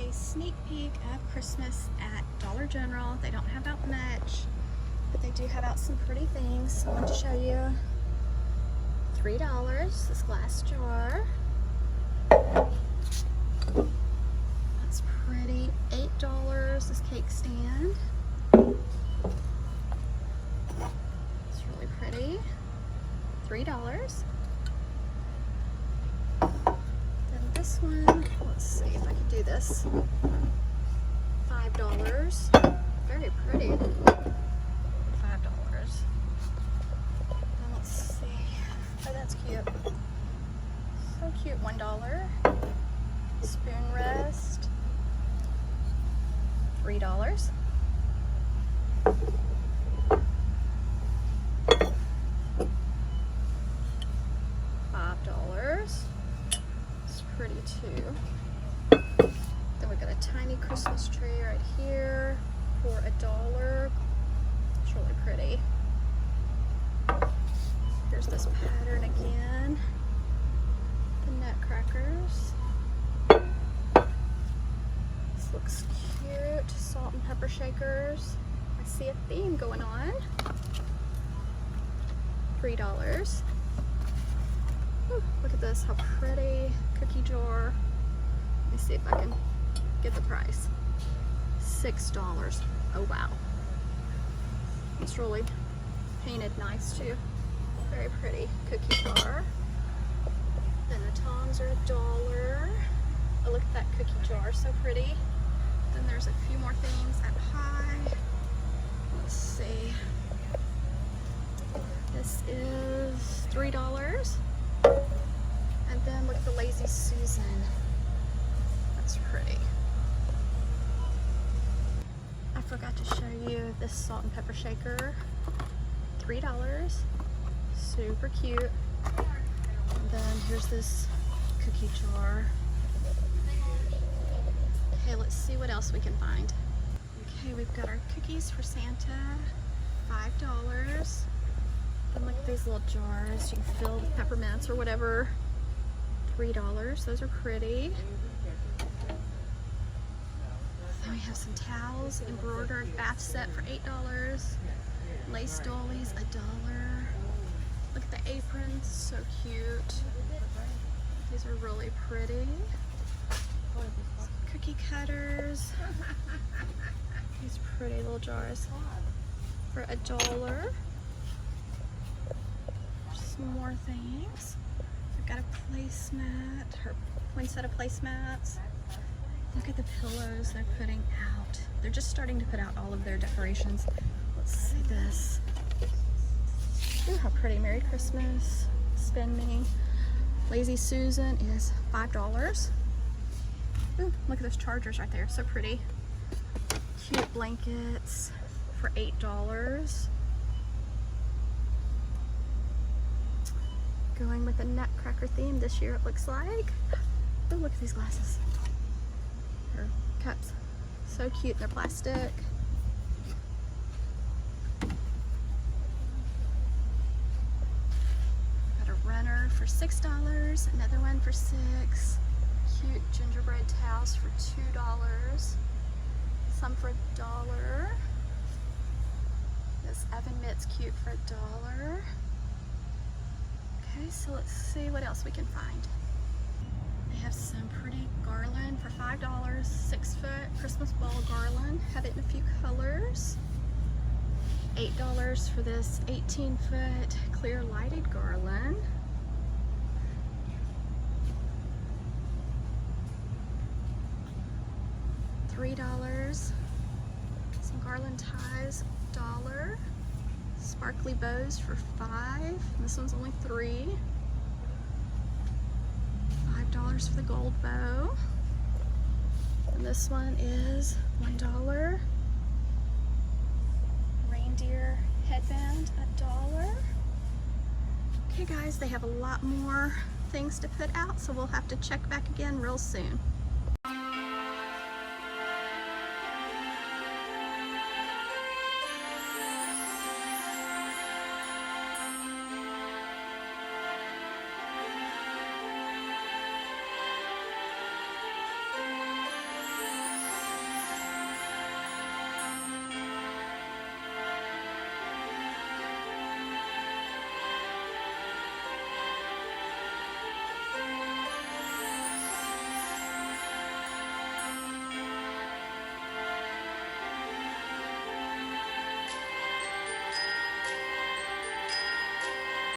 a sneak peek of Christmas at Dollar General. They don't have out much, but they do have out some pretty things. So I want to show you $3, this glass jar. That's pretty. $8, this cake stand. It's really pretty. $3. Then this one, let's see if I can do this. $5. Very pretty. $5. Then let's see. Oh, that's cute. So cute. $1. Spoon rest. $3. $5. It's pretty too. Then we've got a tiny Christmas tree right here for $1. It's really pretty. Here's this pattern again. The nutcrackers. This looks cute. Salt and pepper shakers. I see a theme going on. $3. Ooh, look at this, how pretty. Cookie jar. Let me see if I can get the price. $6. Oh wow. It's really painted nice too. Very pretty cookie jar. Then the tongs are $1. Oh, look at that cookie jar, so pretty. Then there's a few more things at high. Let's see. This is $3. And then look at the Lazy Susan. That's pretty. I forgot to show you this salt and pepper shaker. $3. Super cute. And then here's this cookie jar. Okay, let's see what else we can find. Okay, we've got our cookies for Santa. $5. And look at these little jars. You can fill with peppermints or whatever. $3. Those are pretty. Then we have some towels, embroidered bath set for $8. Lace dollies, $1. Look at the aprons, so cute. These are really pretty. Cookie cutters. These pretty little jars for $1. Some more things. I've got a placemat, or poinsettia placemats. Look at the pillows they're putting out. They're just starting to put out all of their decorations. Let's see this. Ooh, how pretty. Merry Christmas. Spend me. Lazy Susan is $5. Ooh, look at those chargers right there. So pretty. Cute blankets for $8. Going with a nutcracker theme this year, it looks like. Oh, look at these glasses. Or cups. So cute, they're plastic. Got a runner for $6, another one for $6. Cute gingerbread towels for $2. Some for $1. This oven mitt's cute for $1. Okay, so let's see what else we can find. They have some pretty garland for $5, 6-foot Christmas ball garland. Have it in a few colors. $8 for this 18-foot clear lighted garland. $3. Some garland ties, $1. Sparkly bows for $5. This one's only $3. $5 for the gold bow. And this one is $1. Reindeer headband, $1. Okay guys, they have a lot more things to put out, so we'll have to check back again real soon.